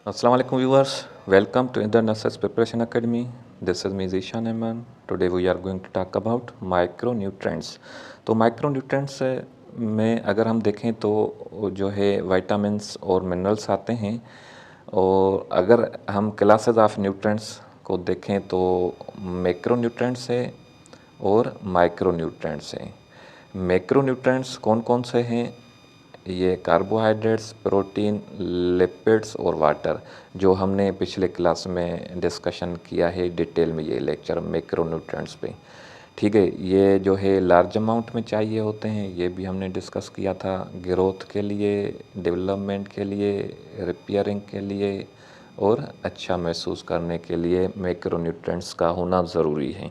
Assalamu alaikum viewers, welcome to Indian Nurses Preparation Academy. This is me Zishan Ahmed. Today we are going to talk about micronutrients. तो micronutrients में अगर हम देखें तो जो है विटामिन्स और मिनरल्स आते हैं। और अगर हम क्लासेस ऑफ न्यूट्रेंट्स को देखें तो मैक्रोन्यूट्रेंट्स है और माइक्रोन्यूट्रेंट्स हैं। मैक्रोन्यूट्रेंट्स कौन कौन से हैं? ये कार्बोहाइड्रेट्स, प्रोटीन, लिपिड्स और वाटर, जो हमने पिछले क्लास में डिस्कशन किया है डिटेल में, ये लेक्चर मैक्रोन्यूट्रेंट्स पे। ठीक है, ये जो है लार्ज अमाउंट में चाहिए होते हैं, ये भी हमने डिस्कस किया था। ग्रोथ के लिए, डेवलपमेंट के लिए, रिपेयरिंग के लिए और अच्छा महसूस करने के लिए मैक्रोन्यूट्रेंट्स का होना ज़रूरी है।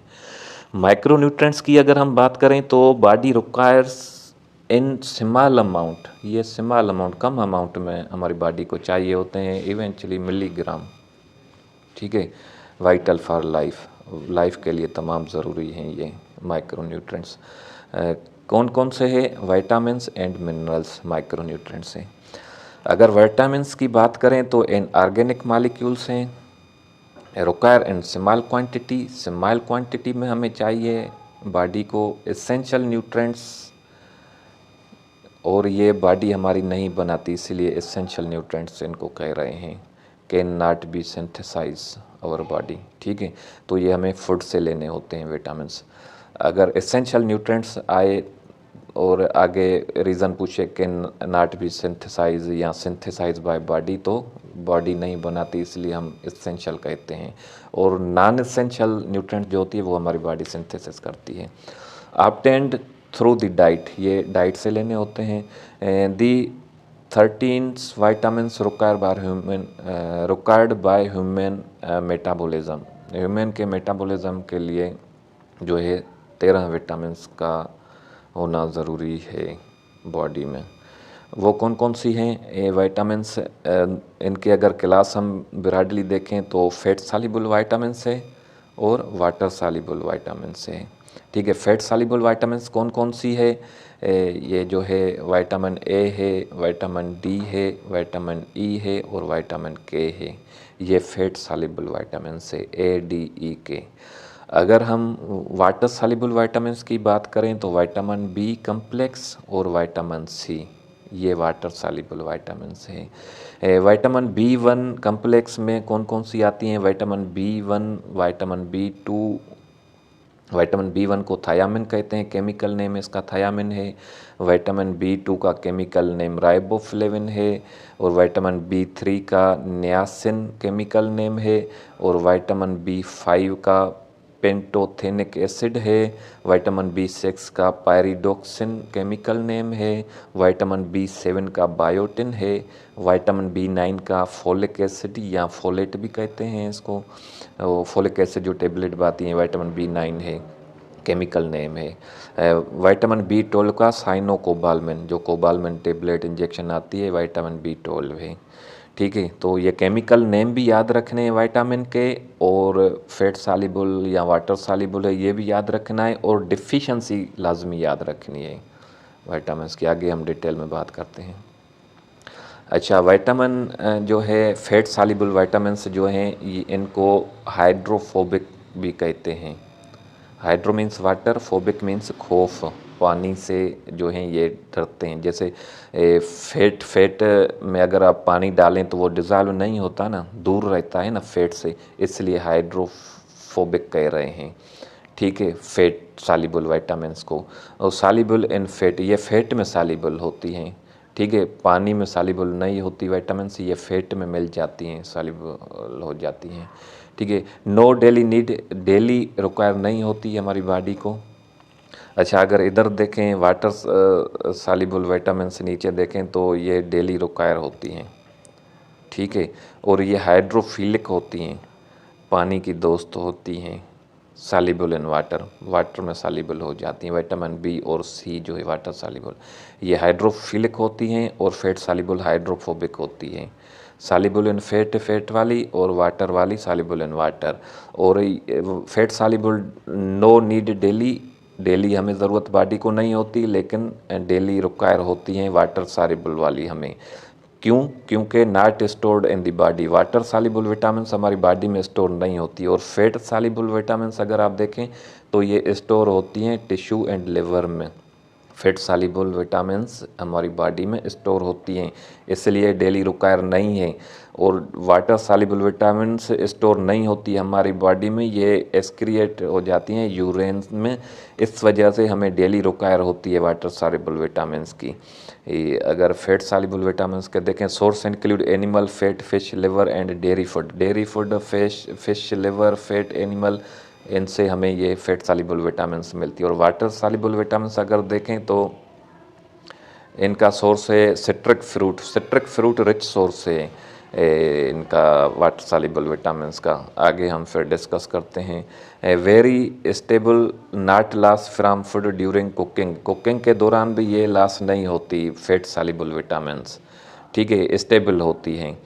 माइक्रोन्यूट्रेंट्स की अगर हम बात करें तो body requires in small amount, ये स्मॉल अमाउंट, कम अमाउंट में हमारी बॉडी को चाहिए होते हैं, इवेंचुअली मिलीग्राम। ठीक है, वाइटल फॉर लाइफ के लिए तमाम ज़रूरी हैं ये माइक्रोन्यूट्रेंट्स। कौन कौन से हैं? विटामिन्स एंड मिनरल्स माइक्रोन्यूट्रेंट्स हैं। अगर विटामिन्स की बात करें तो इन ऑर्गेनिक मॉलिक्यूल्स हैं, रिक्वायर इन स्मॉल क्वांटिटी में हमें चाहिए बॉडी को एसेंशियल न्यूट्रेंट्स, और ये बॉडी हमारी नहीं बनाती, इसलिए एसेंशियल न्यूट्रेंट्स इनको कह रहे हैं। Can not be synthesize our body. ठीक है, तो ये हमें फूड से लेने होते हैं विटामिन्स। अगर एसेंशियल न्यूट्रेंट्स आए और आगे रीज़न पूछे कैन नॉट बी सिंथेसाइज या सिंथेसाइज बाय बॉडी, तो बॉडी नहीं बनाती, इसलिए हम एसेंशियल कहते हैं। और नॉन एसेंशियल न्यूट्रेंट जो होती है वो हमारी बॉडी सिंथेसिस करती है। ऑब्टेन्ड थ्रू द डाइट, ये डाइट से लेने होते हैं। दी 13 vitamins required by human metabolism, human के मेटाबॉलिज्म के लिए जो है 13 विटामिन्स का होना ज़रूरी है बॉडी में। वो कौन कौन सी हैं ये विटामिन्स? इनके अगर क्लास हम ब्रॉडली देखें तो फैट सॉल्युबल विटामिन्स है और वाटर सॉल्युबल विटामिन्स है। ठीक है, फैट सॉल्युबल विटामिन्स कौन कौन सी है? ये जो है विटामिन ए है, विटामिन डी है, विटामिन ई है और विटामिन के है। ये फैट सॉल्युबल विटामिन्स है, ए डी ई के। अगर हम वाटर सॉल्युबल विटामिन्स की बात करें तो विटामिन बी कम्प्लेक्स और विटामिन सी, ये वाटर सॉल्युबल विटामिन्स हैं। विटामिन बी1 कम्प्लेक्स में कौन कौन सी आती हैं? Vitamin B1, vitamin बी2। Vitamin B1 को थायामिन कहते हैं, केमिकल नेम इसका थायामिन है। विटामिन बी2 का केमिकल नेम राइबोफ्लेविन है। और विटामिन बी3 का नियासिन केमिकल नेम है। और विटामिन बी5 का पेंटोथेनिक एसिड है। विटामिन बी6 का पायरिडोक्सिन केमिकल नेम है। विटामिन बी7 का बायोटिन है। विटामिन बी9 का फोलिक एसिड या फोलेट भी कहते हैं इसको, फोलिक एसिड जो टेबलेट आती है विटामिन बी9 है, केमिकल नेम है। विटामिन बी12 का साइनोकोबालमिन, जो कोबालमिन टेबलेट इंजेक्शन आती है, विटामिन बी12 है। ठीक है, तो ये केमिकल नेम भी याद रखने हैं विटामिन के, और फैट सॉल्युबल या वाटर सॉल्युबल है ये भी याद रखना है, और डिफिशिएंसी लाजमी याद रखनी है विटामिन की। आगे हम डिटेल में बात करते हैं। अच्छा, विटामिन जो है फैट सॉल्युबल विटामिन्स जो हैं ये इनको हाइड्रोफोबिक भी कहते हैं। Hydro means water, phobic means खौफ, पानी से जो हैं ये डरते हैं। जैसे फैट में अगर आप पानी डालें तो वो डिज़ोल्व नहीं होता ना, दूर रहता है ना फैट से, इसलिए हाइड्रोफोबिक कह रहे हैं। ठीक है, फैट सॉल्युबल विटामिन्स को। और सॉल्युबल इन फैट, ये फैट में सॉल्युबल होती हैं। ठीक है, पानी में सॉल्युबल नहीं होती विटामिन्स, ये फैट में मिल जाती हैं, सॉल्युबल हो जाती हैं। ठीक है, no daily need, daily require नहीं होती हमारी बॉडी को। अच्छा, अगर इधर देखें वाटर सॉल्युबल विटामिन्स नीचे देखें तो ये डेली रिक्वायर होती हैं। ठीक है, और ये हाइड्रोफिलिक होती हैं, पानी की दोस्त होती हैं, सॉल्युबल इन वाटर, वाटर में सॉल्युबल हो जाती हैं। विटामिन बी और सी जो है वाटर सॉल्युबल, ये हाइड्रोफिलिक होती हैं, और फैट सॉल्युबल हाइड्रोफोबिक होती हैं। सॉल्युबल इन फैट, फैट वाली, और वाटर वाली सॉल्युबल इन वाटर। और fat soluble no need daily, daily हमें ज़रूरत बॉडी को नहीं होती, लेकिन डेली रिक्वायर होती हैं वाटर सॉल्युबल वाली हमें। क्यों? क्योंकि not stored in the body. Water soluble vitamins हमारी बॉडी में स्टोर नहीं होती, और फैट सॉल्युबल विटामिन्स अगर आप देखें तो ये स्टोर होती हैं टिश्यू एंड लिवर में। फैट सॉल्युबल विटामिन्स हमारी बॉडी में स्टोर होती हैं, इसलिए डेली रिक्वायर नहीं है। और वाटर सॉल्युबल विटामिन्स स्टोर नहीं होती हमारी बॉडी में, ये एक्सक्रिएट हो जाती हैं यूरिन में, इस वजह से हमें डेली रिक्वायर होती है वाटर सॉल्युबल विटामिन्स की। अगर फैट सॉल्युबल विटामिन्स के देखें, source include animal fat, fish liver and dairy food. Dairy food, fish liver, fat animal, इनसे हमें ये फैट सॉल्युबल विटामिन्स मिलती है। और वाटर सॉल्युबल विटामिन्स अगर देखें तो इनका सोर्स है citric fruit. Citric fruit rich source है इनका वाटर सॉल्युबल विटामिन्स का। आगे हम फिर डिस्कस करते हैं। Very stable, not loss from food during cooking. Cooking के दौरान भी ये लॉस नहीं होती फैट सॉल्युबल विटामिन्स, ठीक है, स्टेबल होती हैं।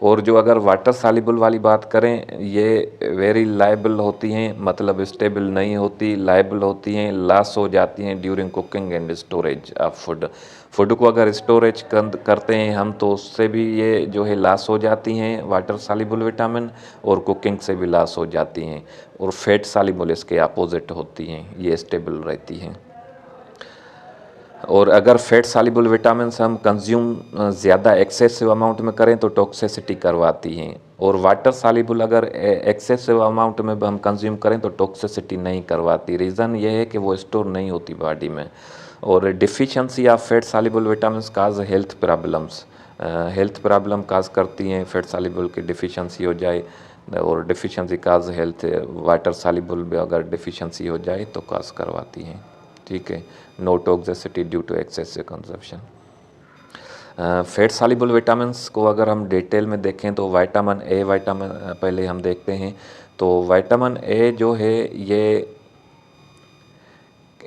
और जो अगर वाटर सॉल्युबल वाली बात करें, ये वेरी लायबल होती हैं, मतलब स्टेबल नहीं होती, लायबल होती हैं, लॉस हो जाती हैं during cooking and storage of food. Food को अगर स्टोरेज करते हैं हम तो उससे भी ये जो है लॉस हो जाती हैं वाटर सॉल्युबल विटामिन, और कुकिंग से भी लॉस हो जाती हैं। और फैट सॉल्युबल इसके अपोजिट होती हैं, ये स्टेबल रहती हैं। और अगर फैट सॉल्युबल विटामिन्स हम कंज्यूम ज़्यादा एक्सेसिव अमाउंट में करें तो टॉक्सिसिटी करवाती हैं, और वाटर सॉल्युबल अगर एक्सेसिव अमाउंट में हम कंज्यूम करें तो टॉक्सिसिटी नहीं करवाती। रीज़न ये है कि वो स्टोर नहीं होती बॉडी में। और deficiency of fat soluble vitamins cause health problems, health problem cause करती हैं, फैट सॉल्युबल की डिफिशिएंसी हो जाए, और deficiency cause health, water soluble भी अगर डिफिशिएंसी हो जाए तो काज करवाती हैं, ठीक है। No toxicity due to excessive consumption. Fat soluble vitamins को अगर हम डिटेल में देखें तो विटामिन ए, विटामिन पहले हम देखते हैं। तो विटामिन ए जो है ये,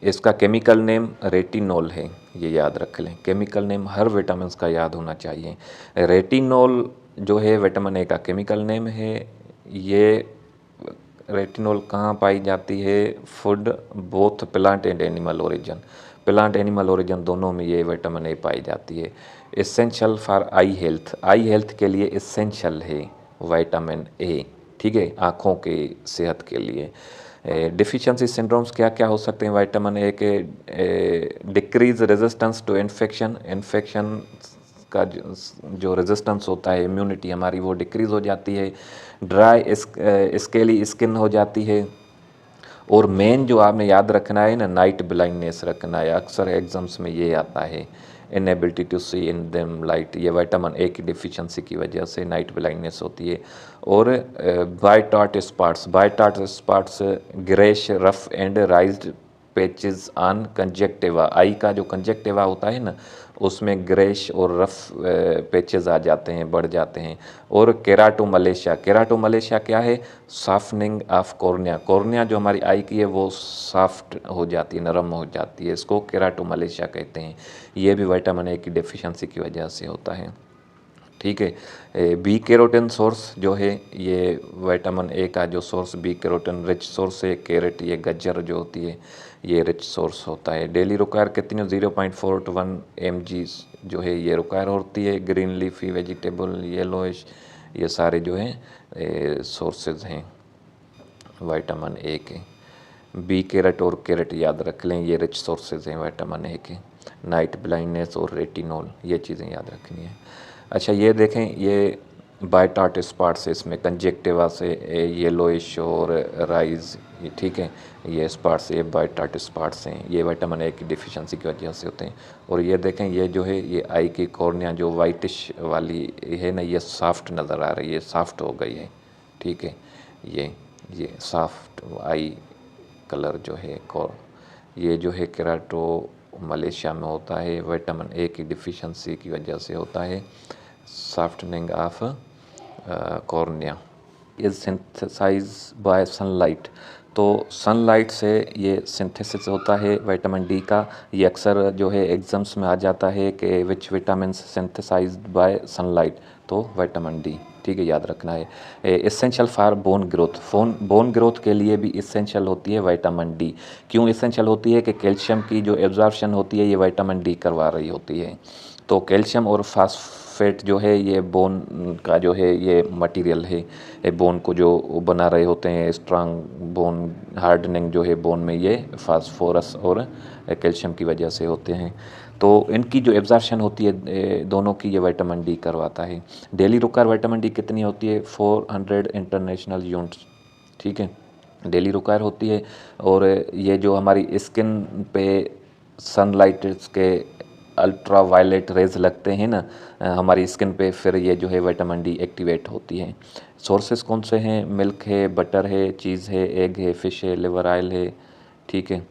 इसका केमिकल नेम रेटिनॉल है, ये याद रख लें। केमिकल नेम हर विटामिन्स का याद होना चाहिए। रेटिनॉल जो है विटामिन ए का केमिकल नेम है। ये रेटिनॉल कहाँ पाई जाती है? Food both plant and animal origin, plant animal origin दोनों में ये विटामिन ए पाई जाती है। Essential for I health, I health के लिए एसेंशियल है विटामिन ए, ठीक है, आँखों की सेहत के लिए। डिफिशिएंसी सिंड्रोम्स क्या क्या हो सकते हैं विटामिन ए के? Decrease resistance to infection, infection का जो रेजिस्टेंस होता है, इम्यूनिटी हमारी, वो डिक्रीज़ हो जाती है। ड्राई स्केली स्किन हो जाती है। और मेन जो आपने याद रखना है ना, नाइट ब्लाइंडनेस रखना है, अक्सर एग्जाम्स में ये आता है, inability to see in dim light, ये विटामिन ए की डिफिशिएंसी की वजह से नाइट ब्लाइंडनेस होती है। और Bitot's spots, Bitot's spots greyish rough and raised patches on conjunctiva, eye का जो कंजक्टिवा होता है ना, उसमें ग्रेश और रफ पैचेस आ जाते हैं, बढ़ जाते हैं। और केराटोमलेशिया, केराटोमलेशिया क्या है? सॉफ्टनिंग ऑफ कॉर्निया, कॉर्निया जो हमारी आई की है वो सॉफ्ट हो जाती है, नरम हो जाती है, इसको केराटोमलेशिया कहते हैं। ये भी विटामिन ए की डेफिशिएंसी की वजह से होता है, ठीक है। बी कैरोटीन सोर्स जो है, ये विटामिन ए का जो source B carotene rich source है। कैरेट, ये गाजर जो होती है, ये रिच सोर्स होता है। डेली रिक्वायर कितनी? 0.4 to 1 mg जो है ये रिक्वायर होती है। ग्रीन लीफी वेजिटेबल, येलोइश, ये सारे जो हैं सोर्सेज हैं विटामिन ए के। बी कैरेट और कैरेट याद रख लें, ये रिच सोर्सेज हैं विटामिन ए के। नाइट ब्लाइंडनेस और रेटिनॉल, ये चीज़ें याद रखनी है। अच्छा ये देखें, ये बायटार्ट स्पॉट्स है, इसमें कंजक्टिवा से येलोइश और राइज, ठीक है, ये स्पॉट्स, ये बायटार्ट स्पॉट्स हैं, ये विटामिन ए की डिफिशिएंसी की वजह से होते हैं। और ये देखें, ये जो है ये आई की कॉर्निया जो वाइटिश वाली है ना, ये सॉफ्ट नज़र आ रही है, सॉफ्ट हो गई है, ठीक है, ये सॉफ्ट आई कलर जो है ये जो है केराटो मलेशिया में होता है, विटामिन ए की डिफिशिएंसी की वजह से होता है। Softening of cornea is synthesize by sunlight, तो सनलाइट से ये सिंथेसिस होता है विटामिन डी का। ये अक्सर जो है एग्जाम्स में आ जाता है कि which vitamin synthesized by sunlight, तो विटामिन डी, ठीक है, याद रखना है। Essential for bone growth, bone growth के लिए भी एसेंशियल होती है विटामिन डी। क्यों एसेंशियल होती है? कि कैल्शियम की जो एब्जॉर्प्शन होती है ये विटामिन डी करवा रही होती है। तो कैल्शियम और फास्फेट जो है ये बोन का जो है ये मटेरियल है, ये बोन को जो बना रहे होते हैं, स्ट्रांग बोन हार्डनिंग जो है बोन में, ये फास्फोरस और कैल्शियम की वजह से होते हैं। तो इनकी जो एब्जॉर्प्शन होती है दोनों की, ये विटामिन डी करवाता है। डेली रिक्वायर विटामिन डी कितनी होती है? 400 इंटरनेशनल यूनिट्स, ठीक है, डेली रिक्वायर होती है। और ये जो हमारी स्किन पे सनलाइट के अल्ट्रा वायलेट रेज लगते हैं ना हमारी स्किन पे, फिर ये जो है विटामिन डी एक्टिवेट होती है। सोर्सेस कौन से हैं? मिल्क है, बटर है, चीज़ है, एग है, फ़िश है, लिवर ऑयल है, ठीक है।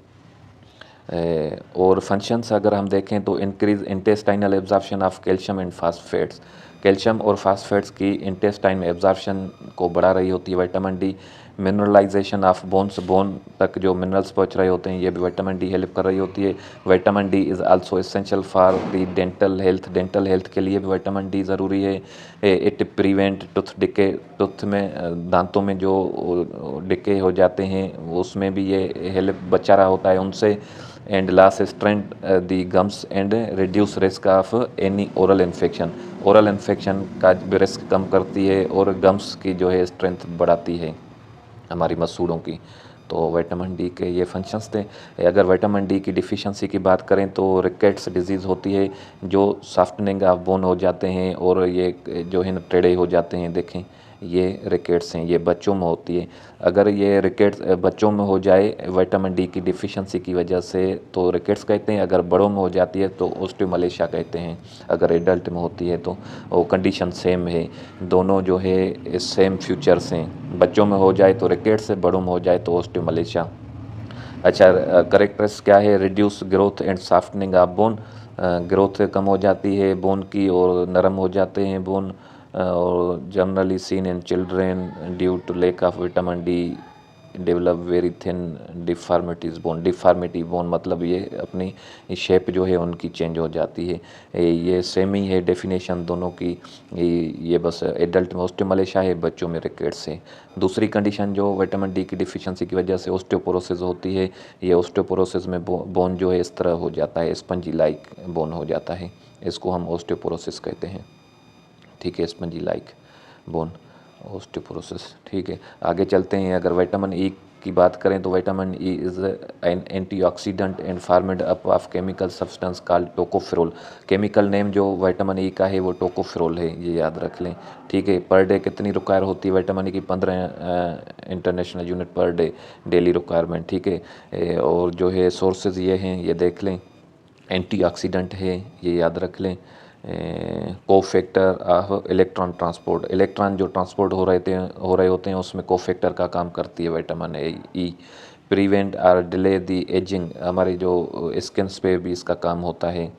और फंक्शंस अगर हम देखें तो increase intestinal absorption of calcium and phosphates, calcium और फास्फेट्स की इंटेस्टाइन में एब्जॉर्प्शन को बढ़ा रही होती है vitamin D. Mineralisation of bones, bone तक जो मिनरल्स पहुंच रहे होते हैं, ये भी विटामिन डी हेल्प कर रही होती है। Vitamin D is also essential for the dental health, dental health के लिए भी विटामिन डी ज़रूरी है। It prevent tooth decay, tooth में दांतों में जो डिके हो जाते हैं उसमें भी ये हेल्प बचा रहा होता है उनसे। And last strength the gums and reduce risk of any oral infection, oral infection का भी रिस्क कम करती है और गम्स की जो है स्ट्रेंथ बढ़ाती है हमारी मसूड़ों की। तो विटामिन डी के ये फंक्शंस थे। अगर विटामिन डी की डिफिशिएंसी की बात करें तो रिकेट्स डिजीज़ होती है, जो सॉफ्टनिंग ऑफ बोन हो जाते हैं और ये जो है ना टेढ़े हो जाते हैं, देखें ये रिकेट्स हैं, ये बच्चों में होती है। अगर ये रिकेट्स बच्चों में हो जाए विटामिन डी की डिफिशिएंसी की वजह से तो रिकेट्स कहते हैं, अगर बड़ों में हो जाती है तो ओस्टियोमलेशिया कहते हैं। अगर एडल्ट में होती है तो वो कंडीशन सेम है, दोनों जो है सेम फ्यूचर्स हैं। बच्चों में हो जाए तो रिकेट्स, बड़ों में हो जाए तो ओस्टियोमलेशिया। अच्छा, करेक्टर्स क्या है? Reduce growth and softening of bone, growth कम हो जाती है बोन की और नरम हो जाते हैं बोन। और generally seen in children due to lack of vitamin D develop very thin deformities bone, deformity bone मतलब ये अपनी शेप जो है उनकी चेंज हो जाती है। ये सेम ही है डेफिनेशन दोनों की। ये बस एडल्ट में ओस्टियोमलेशिया है, बच्चों में रिकेट्स है। दूसरी कंडीशन जो विटामिन डी की डिफिशिएंसी की वजह से ओस्टियोपोरोसिस होती है, ये ओस्टियोपोरोसिस में बोन जो है इस तरह हो जाता है, स्पंजी लाइक बोन हो जाता है, इसको हम ओस्टियोपोरोसिस कहते हैं, ठीक है, स्पंजी लाइक बोन, ओस्टियोपोरोसिस, ठीक है। आगे चलते हैं। अगर विटामिन ई की बात करें तो vitamin E is an antioxidant and formed up of chemical substance called tocopherol. Chemical name जो विटामिन ई का है वो टोकोफेरोल है, ये याद रख लें, ठीक है। पर डे कितनी रिक्वायर होती है विटामिन ई की? 15 international unit per day daily requirement, ठीक है। और जो है सोर्सेज ये हैं, ये देख लें, एंटीऑक्सीडेंट है, ये याद रख लें। Cofactor of electron transport, electron जो ट्रांसपोर्ट हो रहे होते हैं उसमें कोफैक्टर का काम करती है विटामिन ई। प्रिवेंट और डिले दी एजिंग, हमारी जो स्किन पे भी इसका काम होता है,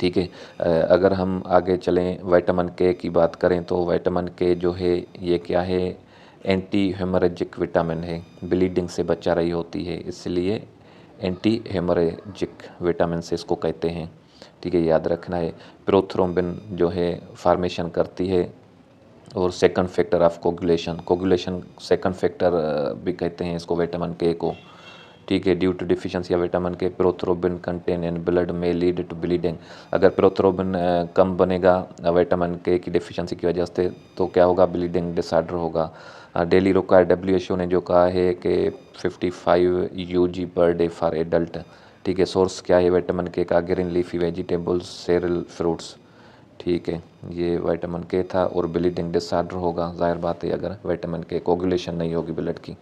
ठीक है। अगर हम आगे चलें विटामिन के की बात करें तो विटामिन के जो है ये क्या है? एंटी हेमोरेजिक विटामिन है, ब्लीडिंग से बचा रही होती है, इसलिए एंटी हेमोरेजिक विटामिन से इसको कहते हैं, ठीक है, याद रखना है। प्रोथ्रोम्बिन जो है फार्मेशन करती है। और second factor of coagulation, coagulation second factor भी कहते हैं इसको विटामिन के को, ठीक है। Due to deficiency of vitamin K prothrombin content in blood में लीड टू ब्लीडिंग, अगर प्रोथ्रोम्बिन कम बनेगा विटामिन के की डिफिशिएंसी की वजह से तो क्या होगा? ब्लीडिंग डिसऑर्डर होगा। डेली रिक्वायर WHO ने जो कहा है कि 55 UG per day for adult, ठीक है। सोर्स क्या है विटामिन के का? Green leafy vegetables, cereal fruits, ठीक है, ये विटामिन के था। और ब्लीडिंग डिसऑर्डर होगा, जाहिर बात है अगर विटामिन के कोगुलेशन नहीं होगी ब्लड की,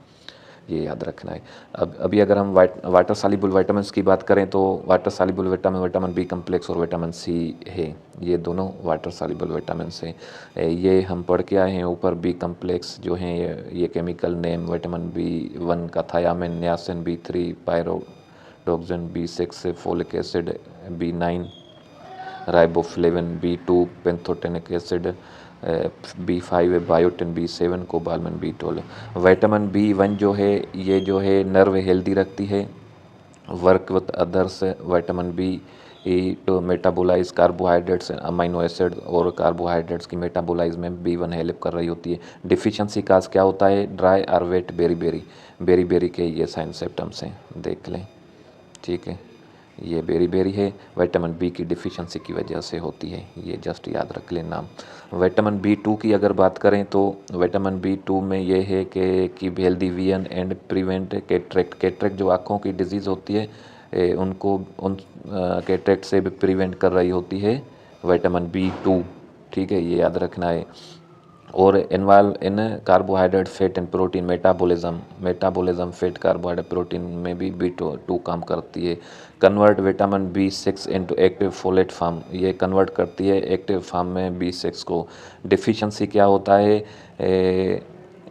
ये याद रखना है। अब अभी अगर हम वाटर सॉल्युबल विटामिन्स की बात करें तो water soluble vitamin vitamin B complex और विटामिन सी है, ये दोनों वाटर सॉल्युबल विटामिन्स हैं। ये हम पढ़ के आए हैं ऊपर। बी कम्प्लेक्स जो हैं ये केमिकल नेम विटामिन B1 का thiamine, niacin, B3 pyridoxine, B6 folic acid, B9 riboflavin, B2 pantothenic acid, B5 biotin, B7 cobalamin, B12। Vitamin B1 जो है ये जो है नर्व हेल्दी रखती है, work with others vitamin B to metabolize carbohydrates amino acid, और carbohydrates की metabolize में B1 हेल्प कर रही होती है। डिफिशिएंसी काज क्या होता है? ड्राई और वेट बेरी बेरी के ये साइन सिम्टम्स हैं, देख लें, ठीक है। ये बेरी है। विटामिन बी की डिफिशिएंसी की वजह से होती है, ये जस्ट याद रख लें नाम। विटामिन बी टू की अगर बात करें तो विटामिन बी टू में ये है कि keep healthy vision and prevent cataract. Cataract जो आँखों की डिजीज़ होती है उनको उन कैटरेक्ट से भी प्रिवेंट कर रही होती है विटामिन बी टू, ठीक है, ये याद रखना है। और involve in carbohydrate fat and protein metabolism fat carbohydrate protein में भी बी टू काम करती है। Convert vitamin B six into active folate form, ये कन्वर्ट करती है एक्टिव फॉर्म में बी सिक्स को। डिफिशिएंसी क्या होता है,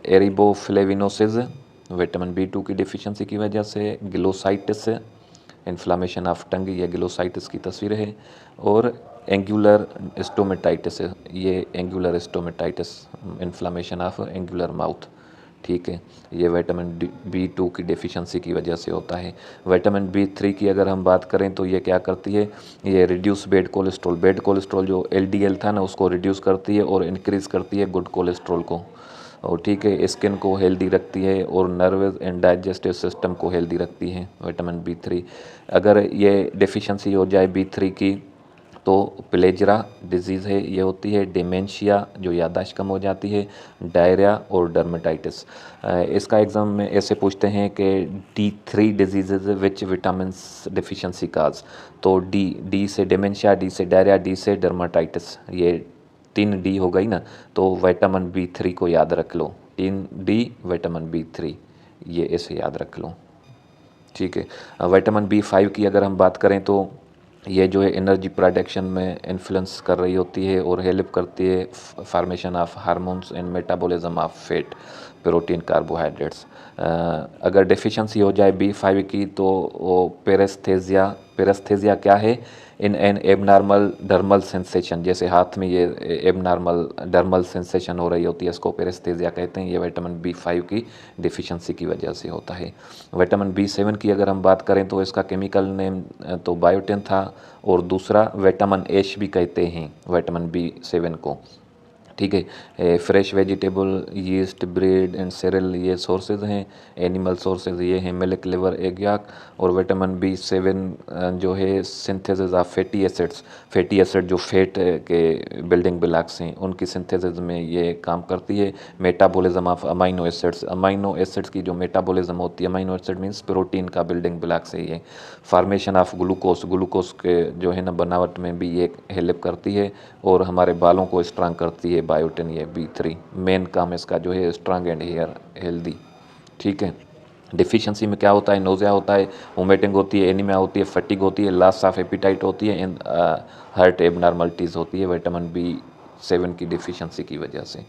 एरिबोफ्लेविनोसिस विटामिन बी टू की डिफिशिएंसी की वजह से। ग्लोसाइटिस इन्फ्लामेशन ऑफ टंग, ये ग्लोसाइटिस की तस्वीर है। और एंगुलर स्टोमेटाइटिस, ये angular stomatitis inflammation of angular mouth, ठीक है, ये विटामिन बी टू की डेफिशिएंसी की वजह से होता है। विटामिन बी थ्री की अगर हम बात करें तो ये क्या करती है, ये रिड्यूस बैड कोलेस्ट्रॉल जो एलडीएल था ना उसको रिड्यूस करती है और इंक्रीज़ करती है गुड कोलेस्ट्रॉल को। और ठीक है, स्किन को हेल्दी रखती है और नर्वस एंड डाइजेस्टिव सिस्टम को हेल्दी रखती है विटामिन बी थ्री। अगर ये डेफिशिएंसी हो जाए बी थ्री की तो प्लेजरा डिजीज़ है ये होती है, डिमेंशिया जो याददाश्त कम हो जाती है, डायरिया और डर्मेटाइटिस। इसका एग्ज़ाम में ऐसे पूछते हैं कि D3 disease which vitamin deficiency cause, तो डी से डिमेंशिया, डी से डायरिया, डी से डर्मेटाइटिस, ये 3D हो गई ना, तो विटामिन बी थ्री को याद रख लो, 3D विटामिन बी थ्री, ये ऐसे याद रख लो, ठीक है। विटामिन बी फाइव की अगर हम बात करें तो ये जो है एनर्जी प्रोडक्शन में इन्फ्लुएंस कर रही होती है और हेल्प करती है formation of hormones and metabolism of fat protein carbohydrates. अगर डेफिशिएंसी हो जाए बी फाइव की तो वो पेरेस्थेजिया क्या है, in an abnormal dermal sensation, जैसे हाथ में ये एबनॉर्मल डर्मल सेंसेशन हो रही होती है, इसको पेरेस्थेजिया कहते हैं। ये विटामिन बी फाइव की डिफिशिएंसी की वजह से होता है। विटामिन बी सेवन की अगर हम बात करें तो इसका केमिकल नेम तो बायोटिन था और दूसरा विटामिन एच भी कहते हैं विटामिन बी सेवन को, ठीक है। Fresh vegetable, yeast, bread and cereal ये सोर्सेज हैं। एनिमल सोर्सेज ये हैं मिल्क, लिवर, एग याक। और विटामिन बी सेवन जो है सिंथेसिस ऑफ फैटी एसिड जो फैट के बिल्डिंग ब्लॉक्स हैं उनकी सिंथेसिस में ये काम करती है। मेटाबॉलिज्म ऑफ अमाइनो एसिड्स की जो मेटाबॉलिज्म होती है, अमाइनो एसिड मीन्स प्रोटीन का बिल्डिंग ब्लॉक्स है ये। फार्मेशन ऑफ ग्लूकोज के जो है ना बनावट में भी ये हेल्प करती है और हमारे बालों को स्ट्रांग करती है बायोटिन, ये बी थ्री मेन काम इसका जो है स्ट्रांग एंड हेयर हेल्दी, ठीक है। डिफिशिएंसी में क्या होता है, नोज़िया होता है, वोमिटिंग होती है, एनीमिया होती है, फटीग होती है, लॉस ऑफ एपिटाइट होती है एंड हार्ट एबनॉर्मलिटीज़ होती है विटामिन बी सेवन की डिफिशिएंसी की वजह से।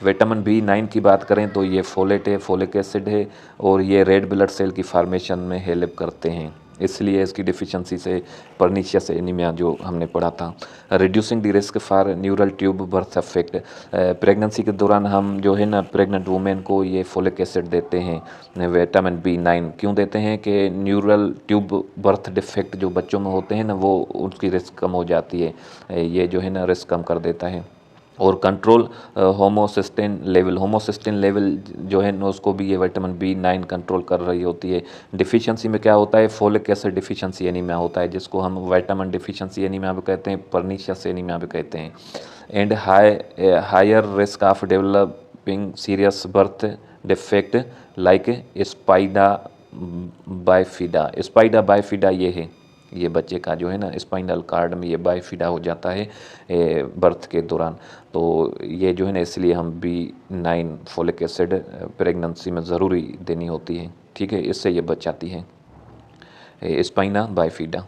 विटामिन बी नाइन की बात करें तो ये फोलेट है, फोलिक एसिड है और ये रेड ब्लड सेल की फार्मेशन में हेल्प करते हैं, इसलिए इसकी डिफिशिएंसी से पर्नीशियस एनीमिया जो हमने पढ़ा था। Reducing the risk for neural tube birth affect, pregnancy के दौरान हम जो है ना प्रेग्नेंट वुमेन को ये फोलिक एसिड देते हैं विटामिन बी नाइन, क्यों देते हैं कि न्यूरल ट्यूब बर्थ डिफेक्ट जो बच्चों में होते हैं ना वो उसकी रिस्क कम हो जाती है, ये जो है ना रिस्क कम कर देता है। और कंट्रोल होमोसिस्टिन लेवल जो है ना उसको भी ये विटामिन बी नाइन कंट्रोल कर रही होती है। डिफिशिएंसी में क्या होता है, फोलिक एसिड डिफिशिएंसी एनीमिया होता है जिसको हम विटामिन डिफिशिएंसी एनीमिया भी कहते हैं, पर्नीशियस एनीमिया भी कहते हैं। And higher risk of developing serious birth defect like spina bifida ये है, ये बच्चे का जो है ना स्पाइनल कार्ड में ये बाइफिडा हो जाता है बर्थ के दौरान, तो ये जो है ना इसलिए हम B nine folic acid pregnancy में ज़रूरी देनी होती है, ठीक है, इससे ये बचाती है स्पाइना बाइफिडा,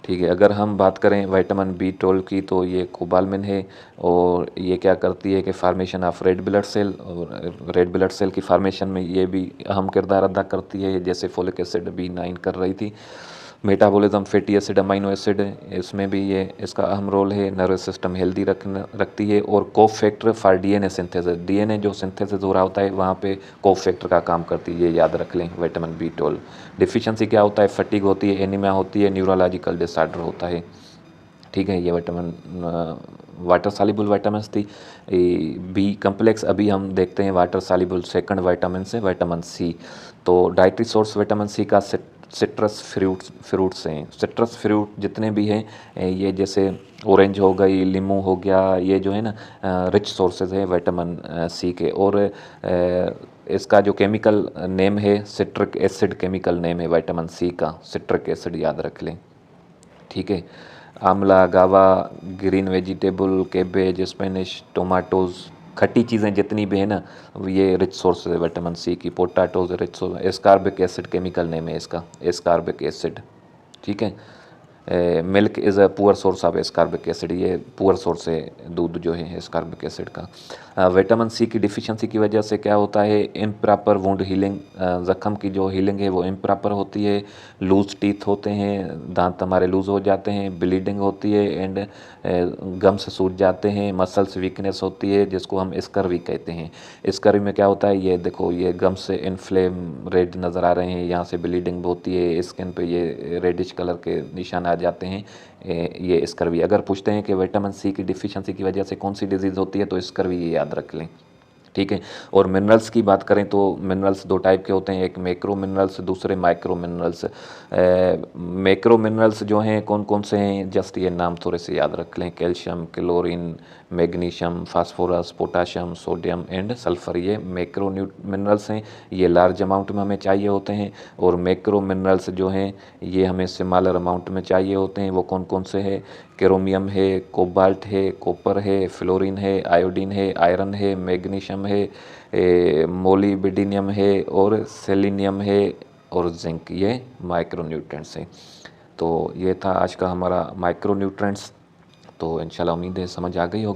ठीक है। अगर हम बात करें विटामिन बी ट्वेल्व की तो ये कोबालमिन है और ये क्या करती है कि formation of red blood cell, और रेड ब्लड सेल की फार्मेशन में ये भी अहम किरदार अदा करती है जैसे फोलिक एसिड बी नाइन कर रही थी। Metabolism fatty acid amino acid इसमें भी ये इसका अहम रोल है, नर्वस सिस्टम हेल्दी रखती है। और cofactor for DNA synthesis, DNA जो सिंथेसिस हो रहा होता है वहाँ पे कोफ फैक्टर का काम करती है, ये याद रख लें विटामिन बी ट्वेल्व। डिफिशिएंसी क्या होता है, फटीग होती है, एनीमिया होती है, न्यूरोलॉजिकल डिसऑर्डर होता है, ठीक है। ये विटामिन वाटर सॉल्युबल विटामिन्स थी। बी कम्प्लेक्स अभी हम देखते हैं वाटर सॉल्युबल सेकंड विटामिन से विटामिन सी, तो डाइटरी सोर्स विटामिन सी का सिट्रस फ्रूट्स हैं। सिट्रस फ्रूट जितने भी हैं, ये जैसे ऑरेंज हो गई, लीमू हो गया, ये जो है ना रिच सोर्सेज है विटामिन सी के। और इसका जो केमिकल नेम है सिट्रिक एसिड, केमिकल नेम है विटामिन सी का, सिट्रिक एसिड याद रख लें, ठीक है। आंवला, गावा, ग्रीन वेजिटेबल, कैबेज, स्पेनिश, टोमाटोज़, खट्टी चीज़ें जितनी भी है ना, ये रिच सोर्स है विटामिन सी की। Potatoes rich source. Ascorbic acid chemical name है इसका, एस्कार्बिक एसिड, ठीक है। Milk is a poor source of ascorbic acid, ये पुअर सोर्स है दूध जो है एस्कार्बिक एसिड का। विटामिन सी की डिफिशिएंसी की वजह से क्या होता है, इम्प्रॉपर वुंड हीलिंग, ज़ख़म की जो हीलिंग है वो इम्प्रॉपर होती है, लूज टीथ होते हैं, दांत हमारे लूज़ हो जाते हैं, ब्लीडिंग होती है, एंड गम्स सूज जाते हैं, मसल्स वीकनेस होती है जिसको हम स्कर्वी कहते हैं। स्कर्वी में क्या होता है, ये देखो ये गम्स से इन्फ्लेम रेड नज़र आ रहे हैं, यहाँ से ब्लीडिंग होती है, स्किन पे ये रेडिश कलर के निशान आ जाते हैं, ये स्कर्वी। अगर पूछते हैं कि विटामिन सी की डिफिशिएंसी की वजह से कौन सी डिजीज़ होती है तो स्कर्वी ये याद रख लें, ठीक है। और मिनरल्स की बात करें तो मिनरल्स दो टाइप के होते हैं, एक मैक्रो मिनरल्स, दूसरे माइक्रो मिनरल्स। मैक्रो मिनरल्स जो हैं कौन कौन से हैं, जस्ट ये नाम थोड़े से याद रख लें, calcium, chlorine, magnesium, phosphorus, potassium, sodium and sulphur, ये मैक्रो मिनरल्स हैं, ये लार्ज अमाउंट में हमें चाहिए होते हैं। और मैक्रो मिनरल्स जो हैं ये हमें स्मॉलर अमाउंट में चाहिए होते हैं, वो कौन कौन से हैं, क्रोमियम है, कोबाल्ट है, कॉपर है, फ्लोरीन है, आयोडीन है, आयरन है, मैग्नीशियम है, मोलिब्डेनम है और सेलेनियम है और जिंक, ये माइक्रो न्यूट्रिएंट्स हैं। तो ये था आज का हमारा माइक्रो न्यूट्रिएंट्स। तो इंशाल्लाह उम्मीद है समझ आ गई होगी।